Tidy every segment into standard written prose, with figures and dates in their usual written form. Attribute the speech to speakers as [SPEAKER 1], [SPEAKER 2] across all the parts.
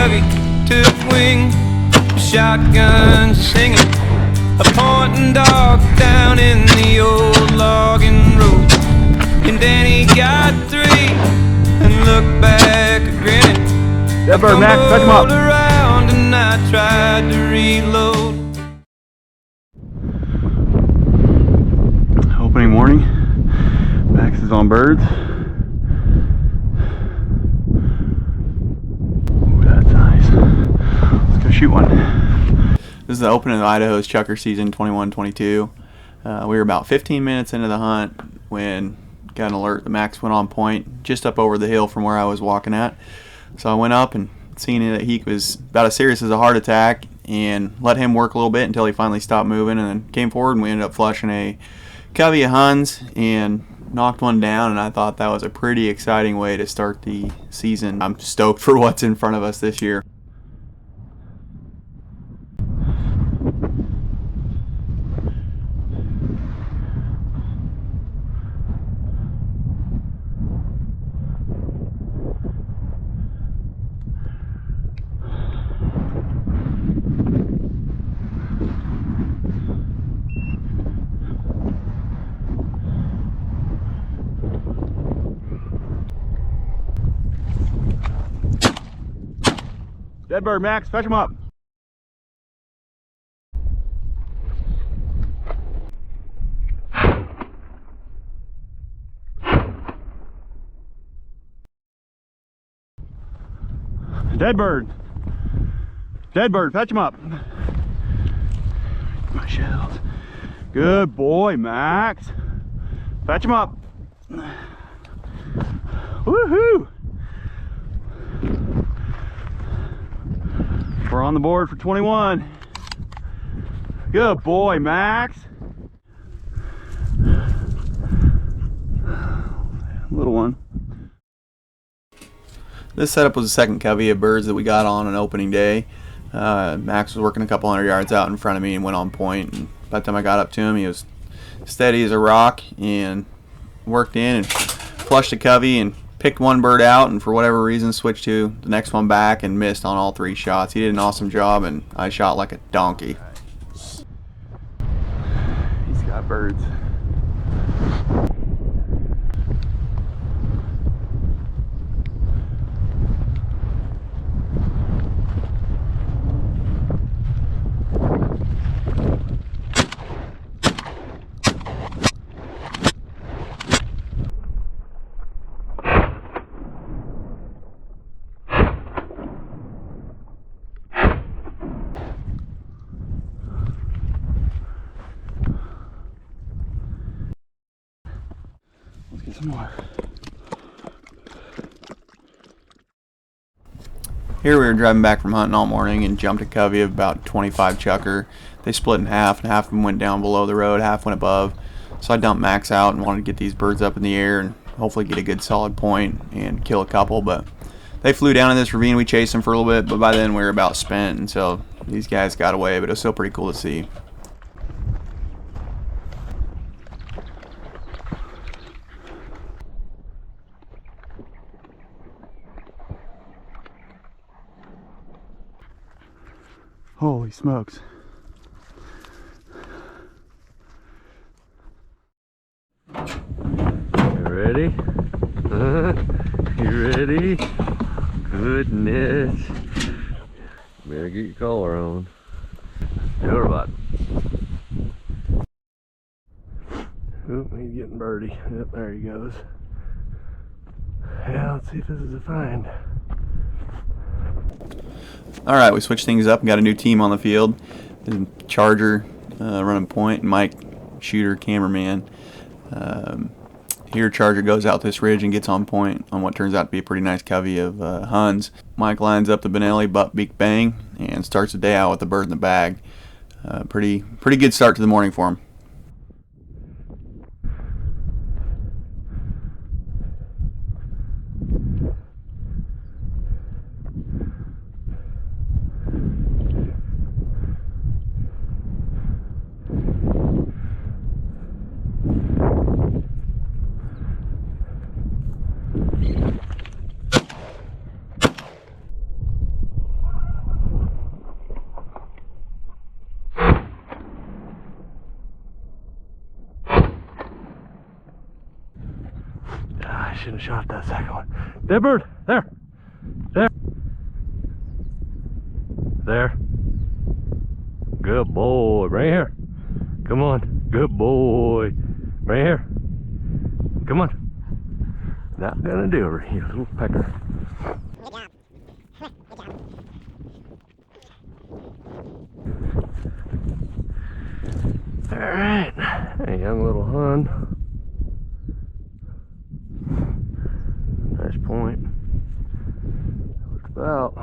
[SPEAKER 1] covey took wing, shotguns singing, a pointing dog down in the old logging road. And then he got 3 and looked back grinning.
[SPEAKER 2] That bird, Max, touch him up.
[SPEAKER 1] Around and I tried to reload.
[SPEAKER 2] Opening morning. Max is on birds. Ooh, that's nice. Let's go shoot one. This is the opening of Idaho's Chukar season 21-22. We were about 15 minutes into the hunt when got an alert that Max went on point just up over the hill from where I was walking at. So I went up and seen that he was about as serious as a heart attack and let him work a little bit until he finally stopped moving, and then came forward and we ended up flushing a covey of Huns and knocked one down, and I thought that was a pretty exciting way to start the season. I'm stoked for what's in front of us this year. Dead bird, Max, fetch him up. Dead bird. Dead bird, fetch him up. My shells. Good boy, Max. Fetch him up. Woohoo! We're on the board for 21. Good boy, Max. Little one. This setup was the second covey of birds that we got on opening day. Max was working a couple hundred yards out in front of me and went on point. And by the time I got up to him, he was steady as a rock and worked in and flushed the covey and picked one bird out, and for whatever reason switched to the next one back and missed on all 3 shots. He did an awesome job, and I shot like a donkey. He's got birds. Get some more. Here we were driving back from hunting all morning and jumped a covey of about 25 chukar. They split in half, and half of them went down below the road, half went above. So I dumped Max out and wanted to get these birds up in the air and hopefully get a good solid point and kill a couple. But they flew down in this ravine. We chased them for a little bit, but by then we were about spent, and so these guys got away. But it was still pretty cool to see. Holy smokes.
[SPEAKER 3] You ready? You ready? Goodness. Better get your collar on. Do it, bud. Oop, he's getting birdie. Yep, there he goes. Yeah, let's see if this is a find.
[SPEAKER 2] Alright, we switched things up and got a new team on the field. Charger running point, and Mike, shooter, cameraman. Here Charger goes out this ridge and gets on point on what turns out to be a pretty nice covey of Huns. Mike lines up the Benelli butt beak bang and starts the day out with the bird in the bag. Pretty good start to the morning for him.
[SPEAKER 3] I shouldn't have shot that second one. Dead bird. There. There. There. Good boy. Right here. Come on. Good boy. Right here. Come on. Not gonna do it, you little pecker. Alright. A young little hun. Nice point. Just about.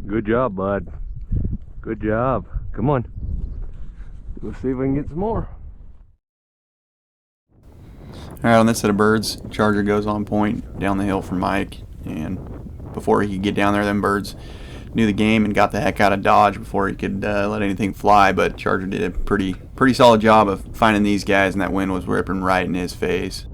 [SPEAKER 3] Good job, bud. Good job. Come on. Let's see if we can get some more.
[SPEAKER 2] Alright, on this set of birds, Charger goes on point down the hill from Mike, and before he could get down there, them birds knew the game and got the heck out of Dodge before he could let anything fly. But Charger did a pretty solid job of finding these guys, and that wind was ripping right in his face.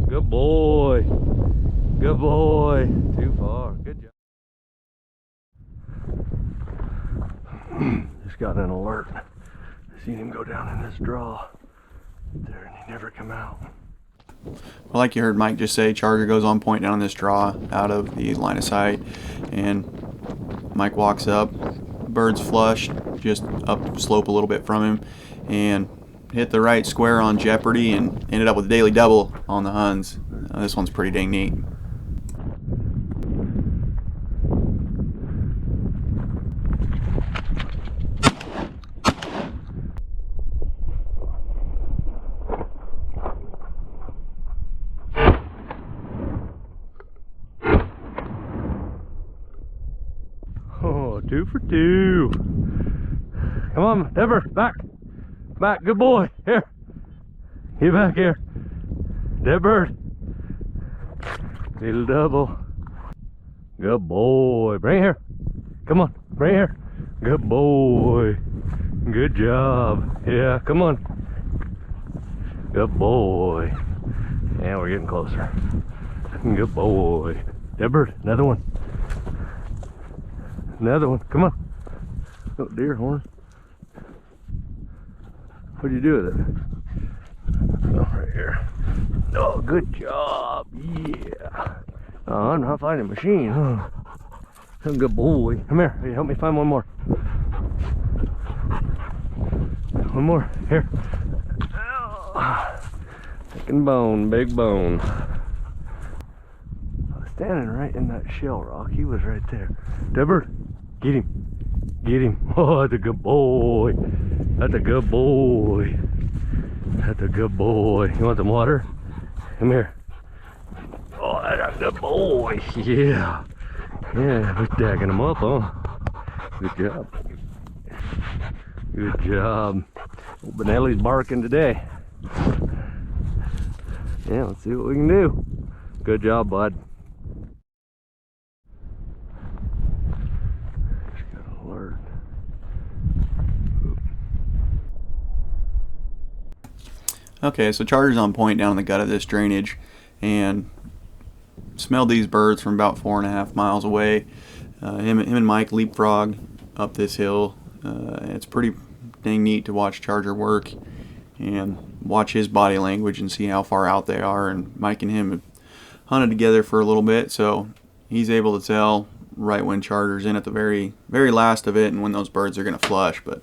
[SPEAKER 3] Good boy. Good boy. Too far. Good job. Just got an alert. Seen him go down in this draw there, and he never come out.
[SPEAKER 2] Well, like you heard Mike just say, Charger goes on point down this draw out of the line of sight, and Mike walks up, bird's flush, just up slope a little bit from him, and hit the right square on Jeopardy and ended up with a daily double on the Huns. This one's pretty dang neat.
[SPEAKER 3] Oh, 2 for 2. Come on, Dever, back. Back, good boy. Here. Get back here. Dead bird. Little double. Good boy. Bring it here. Come on. Bring it here. Good boy. Good job. Yeah, come on. Good boy. And we're getting closer. Good boy. Dead bird. Another one. Another one. Come on. Oh, deer horn. What'd you do with it? Oh, right here. Oh, good job. Yeah. Oh, I'm not finding a machine. Huh? Some good boy. Come here. Hey, help me find one more. One more. Here. Second bone. Big bone. I was standing right in that shell rock. He was right there. Deborah, get him. Get him. Oh, that's a good boy. That's a good boy. That's a good boy. You want some water? Come here. Oh, that's a good boy. Yeah. Yeah, we're tagging him up, huh? Good job. Good job. Old Benelli's barking today. Yeah, let's see what we can do. Good job, bud. Just got an alert.
[SPEAKER 2] Okay, so Charger's on point down in the gut of this drainage, and smelled these birds from about 4.5 miles away. Him and Mike leapfrog up this hill. It's pretty dang neat to watch Charger work and watch his body language and see how far out they are. And Mike and him have hunted together for a little bit, so he's able to tell right when Charger's in at the very last of it and when those birds are going to flush. But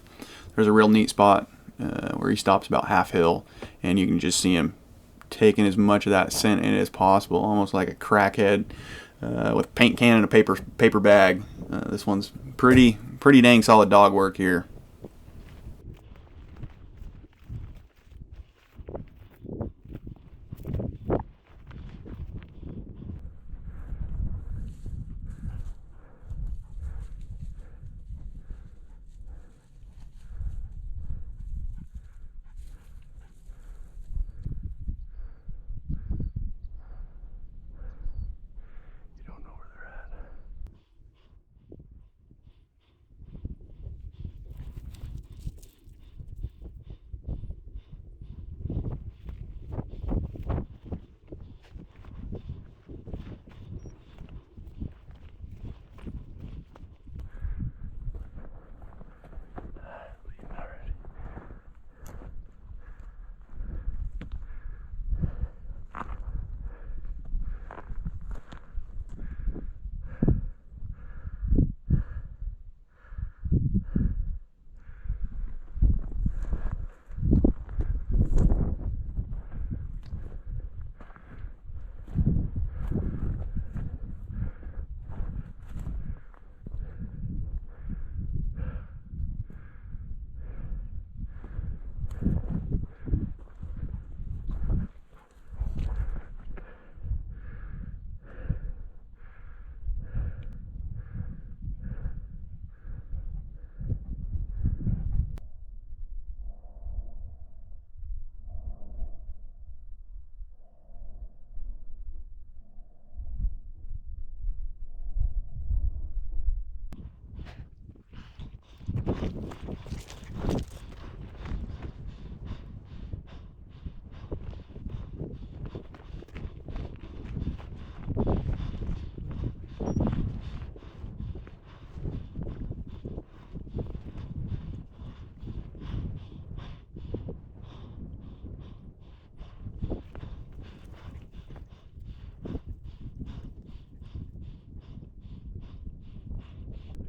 [SPEAKER 2] there's a real neat spot where he stops about half hill, and you can just see him taking as much of that scent in as possible, almost like a crackhead with a paint can and a paper bag. This one's pretty dang solid dog work here.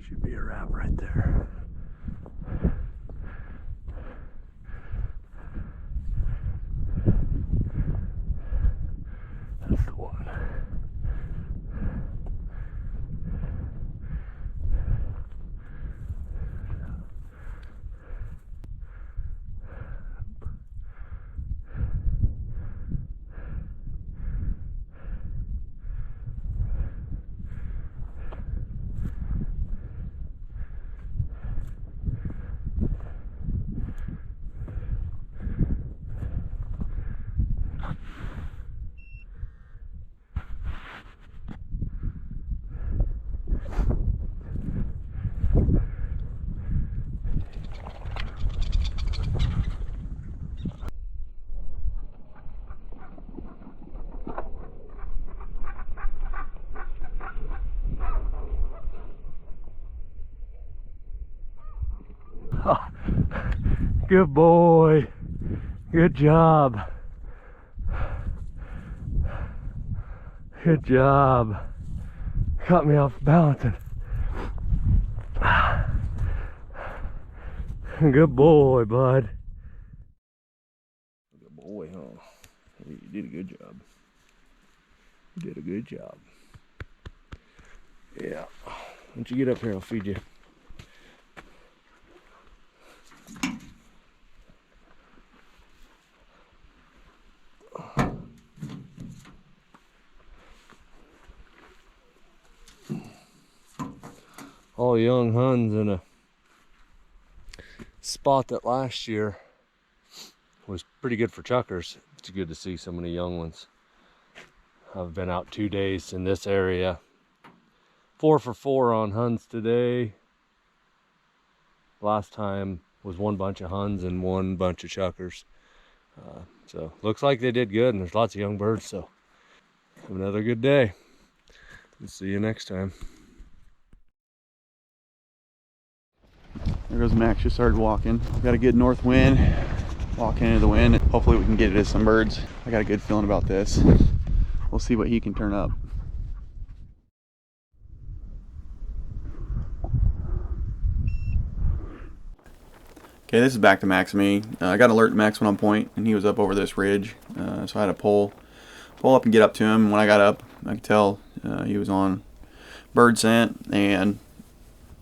[SPEAKER 3] Should be a wrap right there. That's the one. Oh, good boy. Good job. Good job. Caught me off balancing. Good boy, bud. Good boy, huh? You did a good job. You did a good job. Yeah. Once you get up here, I'll feed you. All young huns in a spot that last year was pretty good for chuckers. It's good to see so many young ones. I've been out 2 days in this area. 4 for 4 on huns today. Last time was one bunch of huns and one bunch of chuckers. So looks like they did good, and there's lots of young birds, so have another good day. We'll see you next time.
[SPEAKER 2] There goes Max, just started walking. Got a good north wind, walking into the wind. Hopefully we can get it to some birds. I got a good feeling about this. We'll see what he can turn up. Okay, this is back to Max and me. I got alert to Max when on point, and he was up over this ridge. So I had to pull up and get up to him. When I got up, I could tell he was on bird scent, and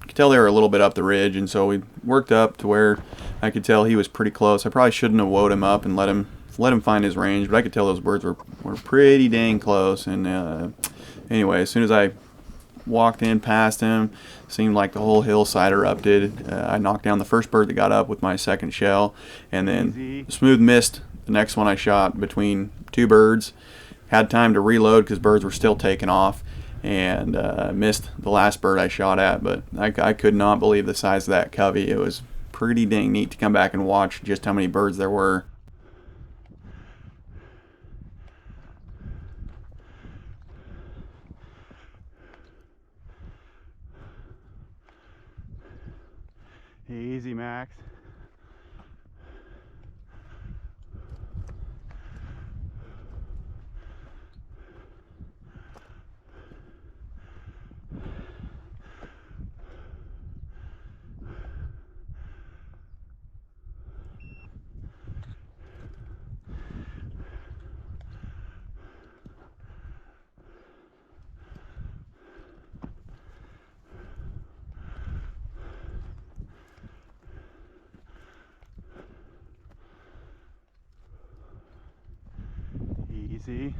[SPEAKER 2] I could tell they were a little bit up the ridge, and so we worked up to where I could tell he was pretty close. I probably shouldn't have woed him up and let him find his range, but I could tell those birds were pretty dang close. And anyway, as soon as I walked in past him, seemed like the whole hillside erupted. I knocked down the first bird that got up with my second shell, and then smooth missed the next one I shot between two birds. Had time to reload because birds were still taking off, and missed the last bird I shot at. But I could not believe the size of that covey. It was pretty dang neat to come back and watch just how many birds there were. Easy, Max. Easy.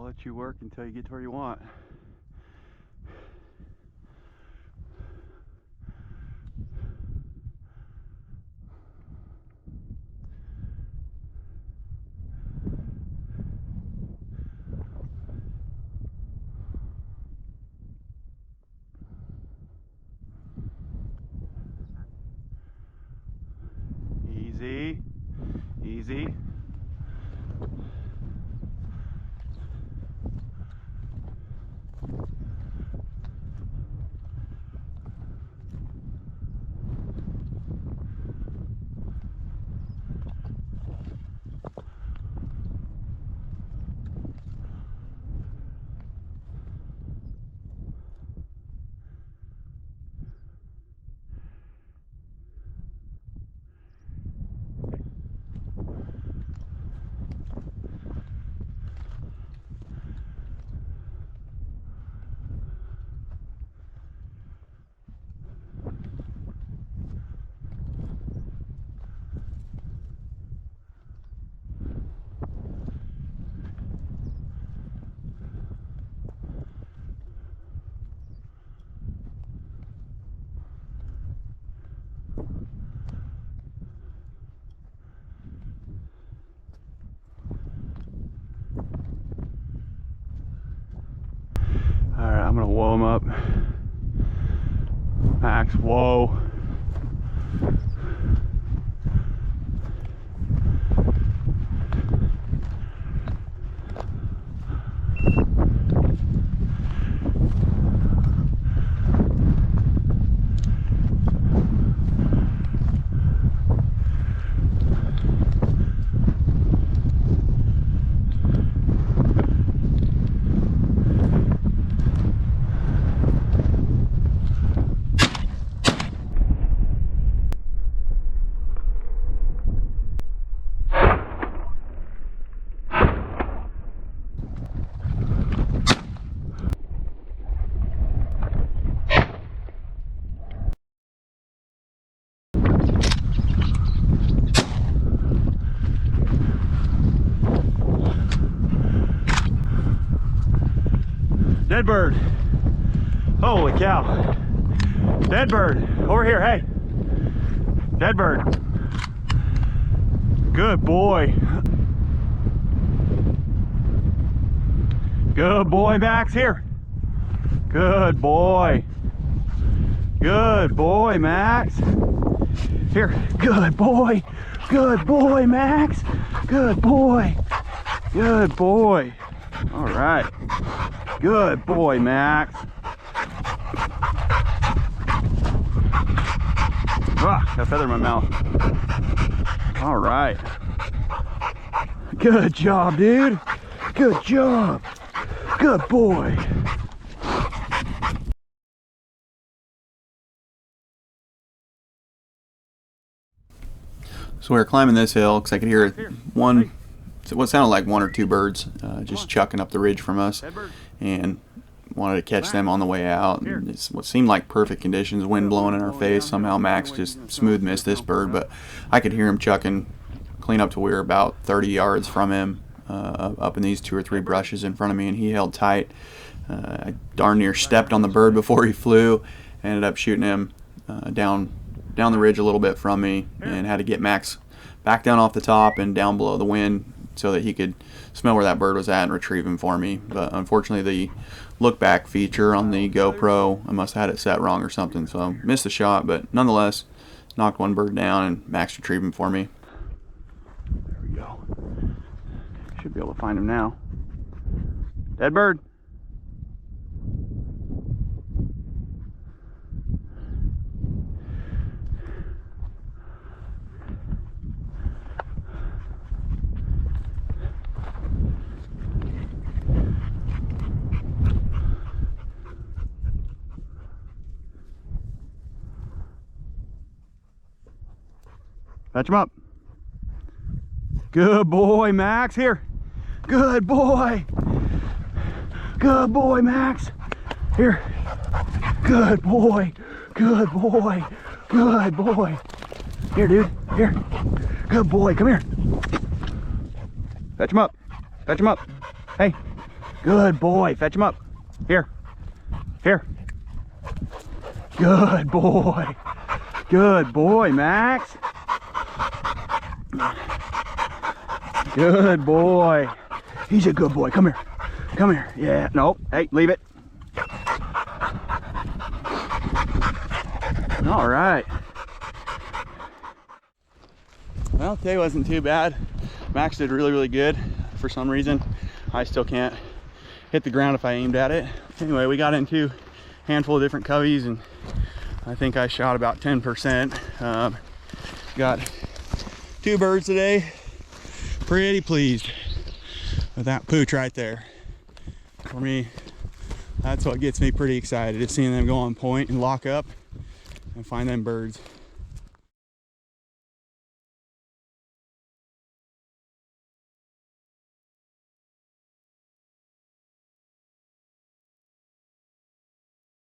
[SPEAKER 2] let you work until you get to where you want. Easy, easy. Alright, I'm gonna whoa him up. Max, whoa. Dead bird. Holy cow. Dead bird. Over here, hey. Dead bird. Good boy. Good boy, Max. Here. Good boy. Good boy, Max. Here. Good boy. Good boy, Max. Good boy. Good boy. All right. Good boy, Max. Ah, got a feather in my mouth. All right. Good job, dude. Good job. Good boy. So we were climbing this hill because I could hear what sounded like one or two birds just chucking up the ridge from us, and wanted to catch them on the way out. And it's what seemed like perfect conditions, wind blowing in our face. Somehow Max just smooth missed this bird, but I could hear him chucking clean up to we were about 30 yards from him, up in these 2 or 3 brushes in front of me, and he held tight. I darn near stepped on the bird before he flew. Ended up shooting him down the ridge a little bit from me, and had to get Max back down off the top and down below the wind so that he could smell where that bird was at and retrieve him for me. But unfortunately, the look back feature on the GoPro, I must have had it set wrong or something, so I missed the shot, but nonetheless knocked one bird down and Max retrieved him for me. There we go. Should be able to find him now. Dead bird. Fetch him up. Good boy, Max. Here. Good boy. Good boy, Max. Here. Good boy. Good boy. Good boy. Here, dude. Here. Good boy. Come here. Fetch him up. Fetch him up. Hey. Good boy. Fetch him up. Here. Here. Good boy. Good boy, Max. Good boy. He's a good boy. Come here. Come here. Yeah. Nope. Hey, leave it. All right. Well, today wasn't too bad. Max did really, really good. For some reason, I still can't hit the ground if I aimed at it. Anyway, we got into a handful of different coveys, and I think I shot about 10%. Got 2 birds today. Pretty pleased with that pooch right there. For me, that's what gets me pretty excited, is seeing them go on point and lock up and find them birds.